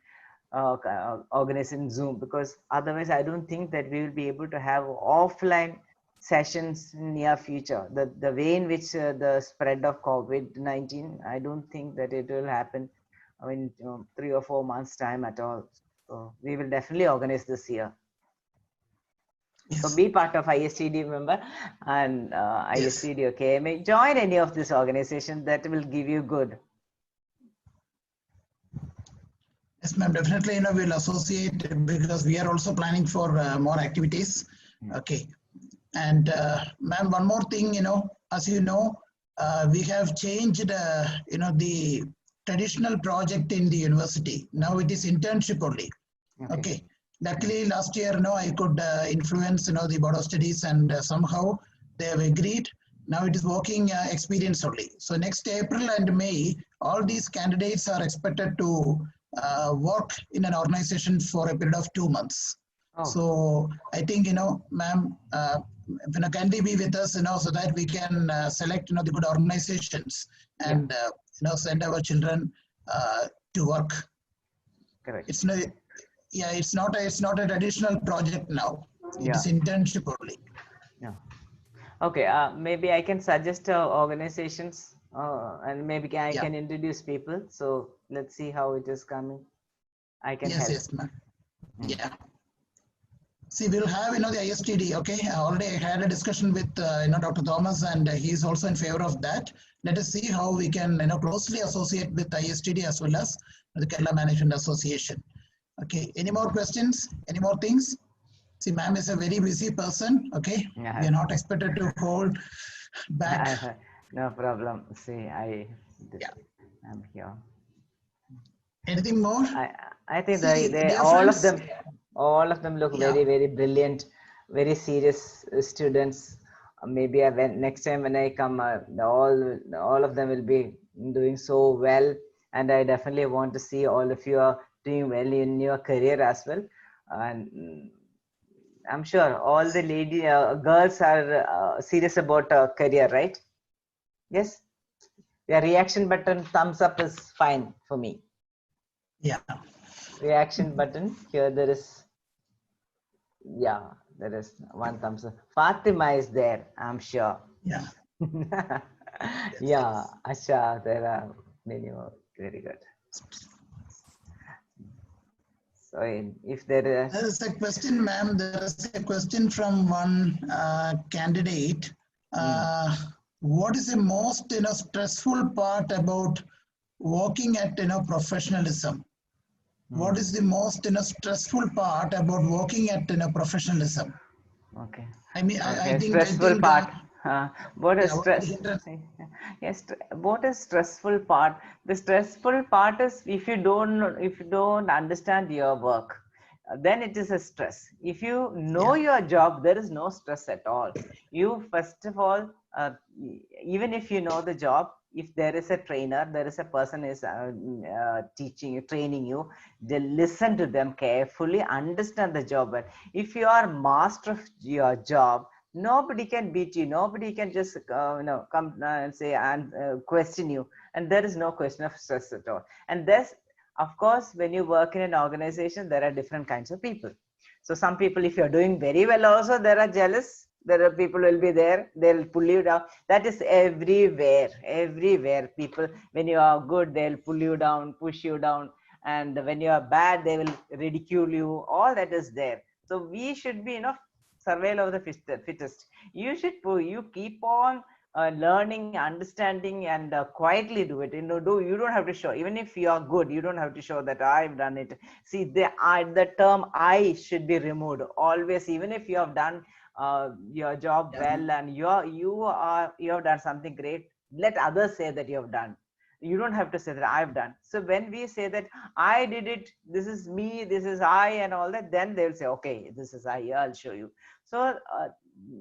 organize in Zoom, because otherwise I don't think that we will be able to have offline sessions in near future. The way in which the spread of COVID-19, I don't think that it will happen in 3 or 4 months time at all. So we will definitely organize this year. So Yes. be part of ISTD member and Yes. ISTD or KMA. Join any of this organization that will give you good. Yes, ma'am. Definitely, we'll associate because we are also planning for more activities. Okay. And ma'am, one more thing, as you know, we have changed, the traditional project in the university. Now it is internship only. Okay. Luckily, last year, I could influence, the board of studies, and somehow they have agreed. Now it is working experience only. So next April and May, all these candidates are expected to work in an organization for a period of 2 months. Oh. So I think, ma'am, kindly be with us, so that we can select, the good organizations and, send our children to work. Correct. It's no, yeah, it's not a traditional project now. It is internship only. Yeah. Okay. Maybe I can suggest organizations, and maybe I can introduce people. So let's see how it is coming. I can help. Yes, ma'am. Yeah. See, we'll have, the ISTD, okay? I already had a discussion with, Dr. Thomas, and he is also in favor of that. Let us see how we can, closely associate with ISTD as well as the Kerala Management Association. Okay, any more questions? Any more things? See, ma'am is a very busy person, okay? We are not expected to hold back. No problem. See, I'm here. Anything more? I think See, they dear all friends, of them look very, very brilliant, very serious students. Maybe next time when I come, all of them will be doing so well, and I definitely want to see all of you are doing well in your career as well. And I'm sure all the girls are serious about career, right? Yes. The reaction button, thumbs up is fine for me. Yeah. Reaction button here. There is one thumbs up. Fatima is there, I'm sure. Yeah. Yeah, Asha, there are many more. Very good. So if there is a question, ma'am, there is a question from one candidate. What is the most stressful part about working at professionalism? What is the most stressful part about working at professionalism? Okay. I mean, okay. I think stressful part. What is stress? Yes, what is stressful part? The stressful part is if you don't understand your work, then it is a stress. If you know your job, there is no stress at all. You first of all, even if you know the job, if there is a trainer, there is a person is teaching you, training you, they listen to them carefully, understand the job. But if you are master of your job, nobody can beat you, nobody can just come and say and question you, and there is no question of stress at all. And there's, of course, when you work in an organization, there are different kinds of people. So some people, if you're doing very well also, there are jealous, there are people will be there, they'll pull you down. That is everywhere people, when you are good, they'll pull you down, push you down, and when you are bad, they will ridicule you. All that is there. So we should be survival of the fittest. You keep on learning, understanding, and quietly do it. You don't have to show. Even if you are good, you don't have to show that I've done it. See, the term "I" should be removed always. Even if you have done your job well and you have done something great, let others say that you have done. You don't have to say that I've done. So when we say that I did it, this is me, this is I, and all that, then they'll say, okay, this is I, I'll show you. So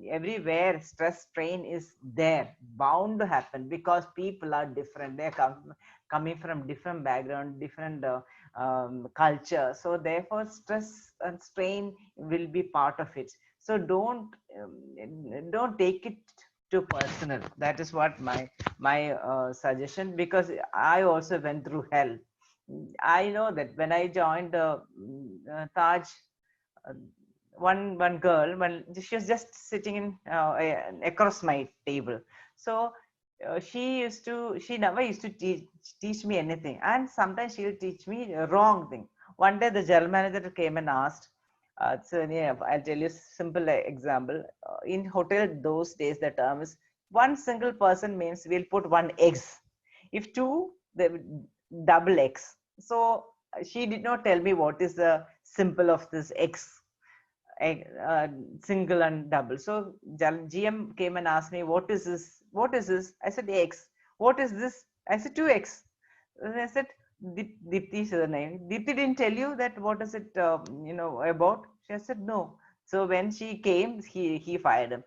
everywhere stress, strain is there, bound to happen, because people are different. They're coming from different background, different culture. So therefore stress and strain will be part of it. So don't take it too personal. That is what my suggestion, because I also went through hell. I know that when I joined Taj, uh, one girl, she was just sitting in across my table. So she never used to teach me anything, and sometimes she'll teach me a wrong thing. One day the general manager came and asked, So yeah, I'll tell you simple example. In hotel those days, the term is one single person means we'll put one eggs. If two, the double eggs. So she did not tell me what is the symbol of this eggs, single and double. So GM came and asked me, "What is this? What is this?" I said, "X." "What is this?" I said, "2x." And I said, Dipti is the name. Dipti didn't tell you that what is it, about? She said, no. So when she came, he fired him.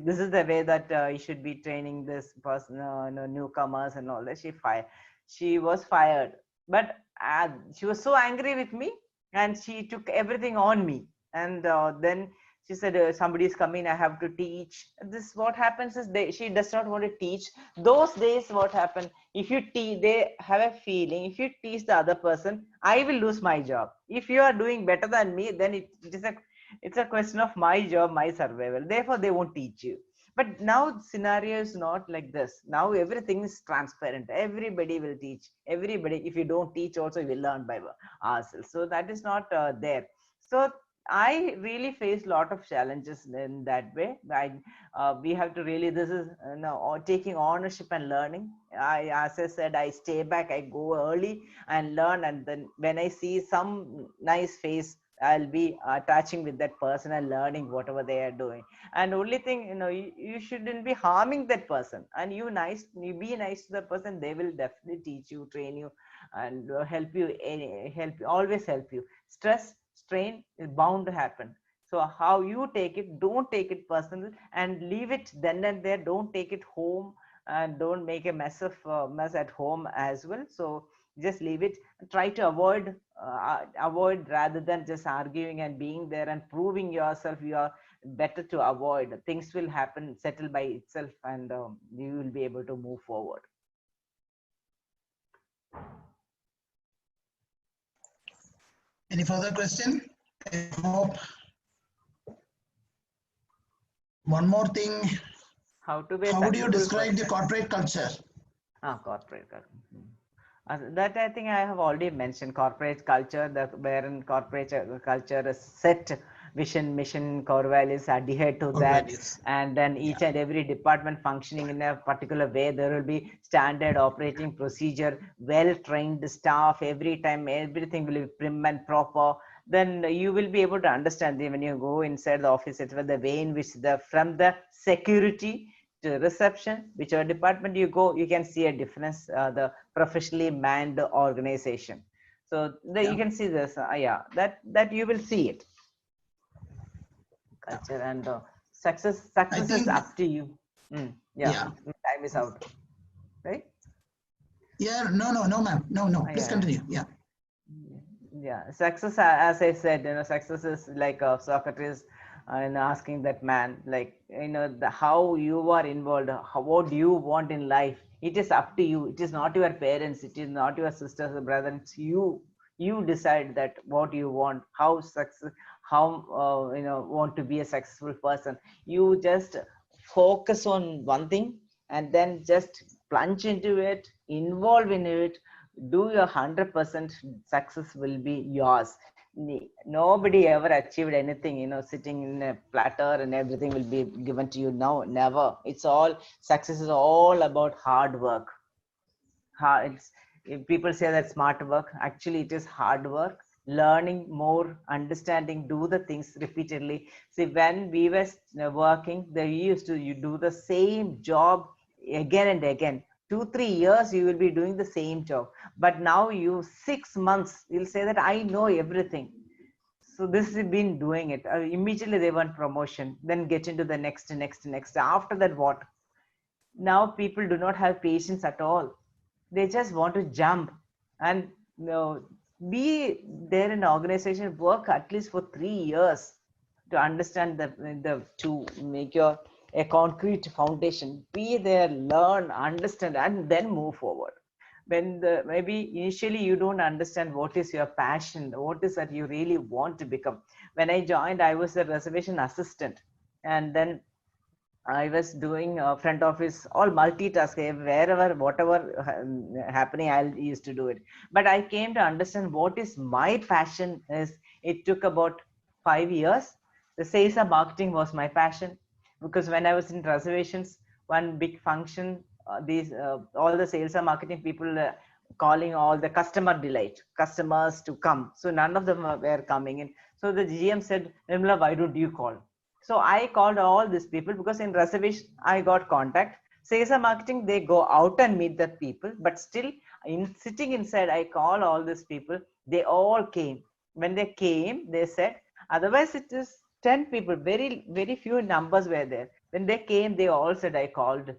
This is the way that you should be training this person, newcomers and all that. She was fired. But she was so angry with me and she took everything on me. And then she said, somebody is coming, I have to teach. This, what happens is she does not want to teach. Those days, what happened? If you teach, they have a feeling, if you teach the other person, I will lose my job. If you are doing better than me, then it's a question of my job, my survival. Therefore, they won't teach you. But now scenario is not like this. Now everything is transparent. Everybody will teach. Everybody, if you don't teach also, you will learn by ourselves. So that is not there. So I really face a lot of challenges in that way. We have to really, this is taking ownership and learning. As I said, I stay back, I go early and learn, and then when I see some nice face, I'll be attaching with that person and learning whatever they are doing. And only thing, you shouldn't be harming that person. And you be nice to the person, they will definitely teach you, train you, and help you, always help you. Stress, strain is bound to happen. So how you take it, don't take it personal and leave it then and there. Don't take it home and don't make a mess at home as well. So just leave it. Try to avoid rather than just arguing and being there and proving yourself. You are better to avoid. Things will happen, settle by itself, and you will be able to move forward. Any further question? I hope. One more thing. How to be How would you describe the corporate culture? Corporate culture. That I think I have already mentioned. Corporate culture, wherein corporate culture is set vision, mission, core values, adhere to that, and then each and every department functioning in a particular way. There will be standard operating procedure, well-trained staff. Every time, everything will be prim and proper. Then you will be able to understand when you go inside the office, the way in which from the security to reception, whichever department you go, you can see a difference. The professionally manned organization. So you can see this. That you will see it. Culture and success is up to you. Time is out, right? Yeah, no, ma'am. No. Please continue. Yeah. Success, as I said, success is like Socrates and asking that man, like, how you are involved, what do you want in life? It is up to you. It is not your parents. It is not your sisters or brother. It's you. You decide that what you want, how want to be a successful person. You just focus on one thing and then just plunge into it, involve in it, do your 100%. Success will be yours. Nobody ever achieved anything, sitting in a platter and everything will be given to you. No, never. It's all, success is all about hard work. People say that smart work, actually it is hard work, learning more, understanding, do the things repeatedly. See, when we were working, they used to, you do the same job again and again. 2-3 years you will be doing the same job, but now 6 months you'll say that I know everything. So this has been doing it. Immediately they want promotion, then get into the next. After that, what? Now people do not have patience at all. They just want to jump and be there in an organization, work at least for 3 years to understand to make a concrete foundation. Be there, learn, understand, and then move forward. When maybe initially you don't understand what is your passion, what is that you really want to become. When I joined, I was a reservation assistant, and then I was doing front office, all multitasking, wherever, whatever happening, I used to do it. But I came to understand what is my passion is. It took about 5 years, the sales and marketing was my passion, because when I was in reservations, one big function, these all the sales and marketing people calling all the customer delight, customers to come. So none of them were coming in. So the GM said, Nirmala, why don't you call? So I called all these people, because in reservation I got contact. Sales and marketing, they go out and meet the people, but still in sitting inside, I call all these people. They all came. When they came, they said, otherwise it is 10 people, very, very few numbers were there. When they came, they all said, I called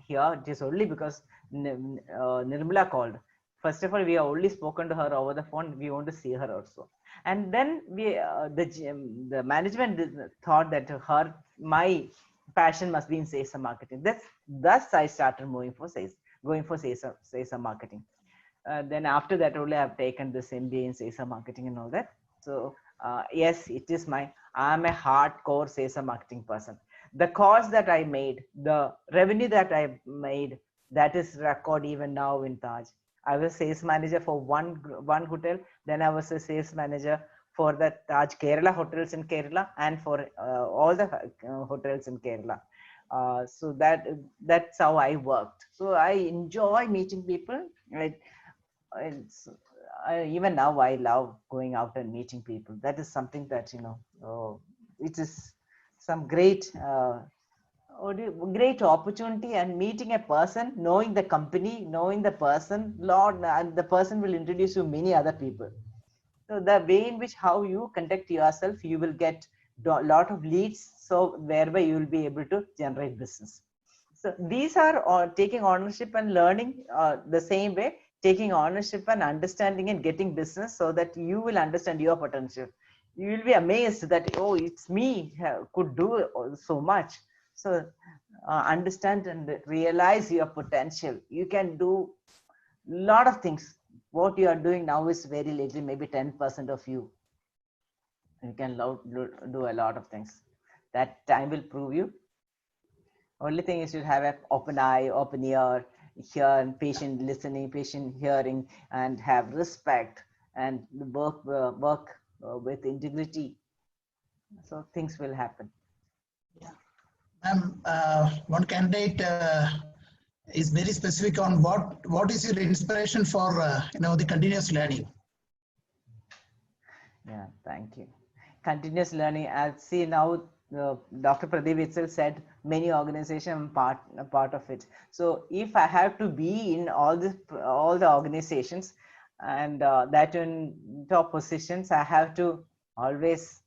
here just only because Nirmala called. First of all, we have only spoken to her over the phone. We want to see her also. And then the management thought that my passion must be in sales and marketing. Thus I started moving for sales, going for sales and marketing. Then after that only I've taken this MBA in sales and marketing and all that. So yes, I'm a hardcore sales and marketing person. The course that I made, the revenue that I made, that is record even now in Taj. I was sales manager for one hotel. Then I was a sales manager for the Taj Kerala hotels in Kerala, and for all the hotels in Kerala. So that's how I worked. So I enjoy meeting people. Even now I love going out and meeting people. That is something that it is some great great opportunity, and meeting a person, knowing the company, knowing the person, Lord, and the person will introduce you many other people. So the way in which how you conduct yourself, you will get a lot of leads, so whereby you will be able to generate business. So these are taking ownership and learning the same way, taking ownership and understanding and getting business, so that you will understand your potential. You will be amazed that, oh, it's me could do so much. So understand and realize your potential. You can do a lot of things. What you are doing now is very little, maybe 10% of you. You can do a lot of things. That time will prove you. Only thing is you have an open eye, open ear, hear, patient listening, patient hearing, and have respect, and work with integrity. So things will happen. Yeah. One candidate is very specific on what is your inspiration for the continuous learning. Yeah, thank you. Continuous learning. I see now. Dr. Pradeep itself said many organizations part of it. So if I have to be in all the organizations, and that in top positions, I have to always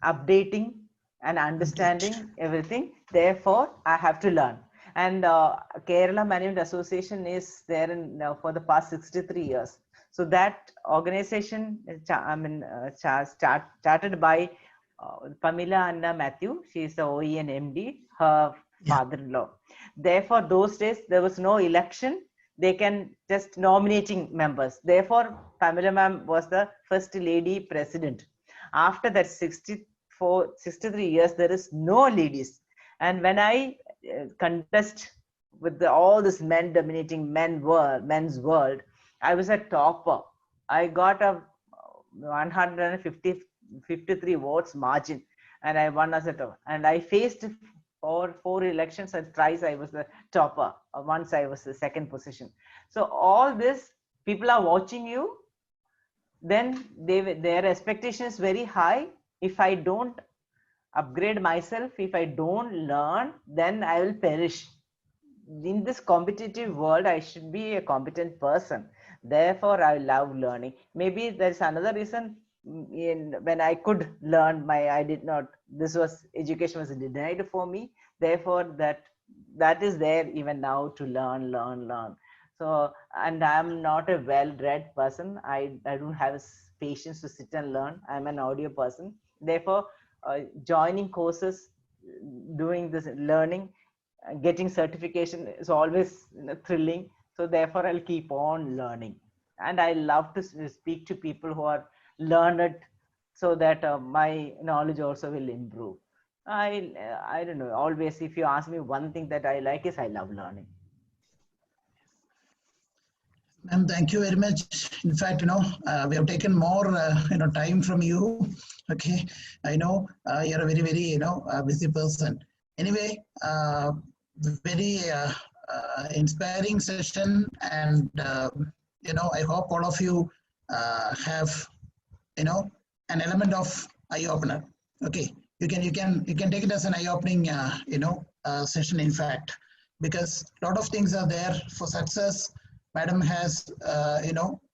updating and understanding everything. Therefore, I have to learn. And Kerala Management Association is there for the past 63 years. So that organization, started by Pamela Anna Matthew. She is the OE and MD, her father-in-law. Therefore, those days, there was no election. They can just nominating members. Therefore, Pamela ma'am was the first lady president. After that 63 years, there is no ladies. And when I contest with all this men dominating men's world, I was a topper. I got a 153 votes margin, and I won as a topper. And I faced four elections, and thrice I was the topper. Once I was the second position. So all this, people are watching you. Then their expectation is very high. If I don't upgrade myself, if I don't learn, then I will perish. In this competitive world, I should be a competent person. Therefore, I love learning. Maybe there's another reason. When I could learn, education was denied for me. Therefore, that is there even now to learn. So, and I'm not a well-read person. I don't have patience to sit and learn. I'm an audio person. Therefore, joining courses, doing this learning, getting certification is always thrilling. So therefore, I'll keep on learning. And I love to speak to people who are learned, so that my knowledge also will improve. I don't know. Always, if you ask me one thing that I like is I love learning. Ma'am, thank you very much. In fact, we have taken more, time from you. Okay, I know you're a very, very, busy person. Anyway, very inspiring session, and I hope all of you have, an element of eye opener. Okay, you can take it as an eye opening, session. In fact, because a lot of things are there for success. Madam has,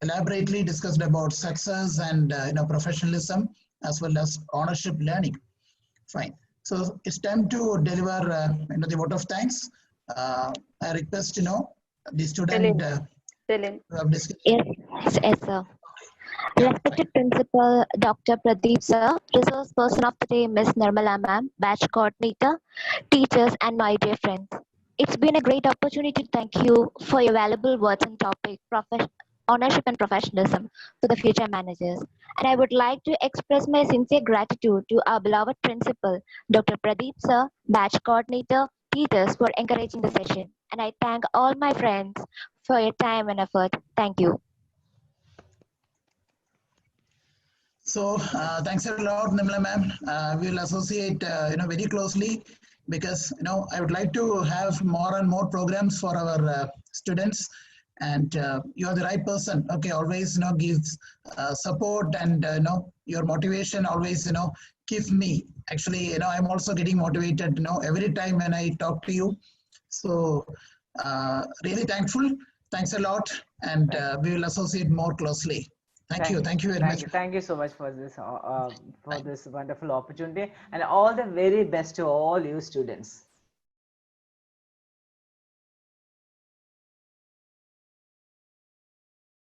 elaborately discussed about success and, professionalism as well as ownership learning. Fine. So it's time to deliver, the vote of thanks. I request, the student who have discussed. Yes, sir. Respected Principal Dr. Pradeep sir, Resource Person of the Day Miss Nirmala ma'am, Batch Coordinator, teachers and my dear friends. It's been a great opportunity to thank you for your valuable words on topic ownership and professionalism to the future managers. And I would like to express my sincere gratitude to our beloved Principal Dr. Pradeep sir, Batch Coordinator, teachers for encouraging the session. And I thank all my friends for your time and effort. Thank you. So thanks a lot, Nimla ma'am. We will associate, very closely, because I would like to have more and more programs for our students, and you are the right person. Okay, always gives support, and your motivation always keeps me. Actually, I'm also getting motivated. Every time when I talk to you. So really thankful. Thanks a lot, and we will associate more closely. Thank you very much. Thank you so much for this wonderful opportunity, and all the very best to all you students.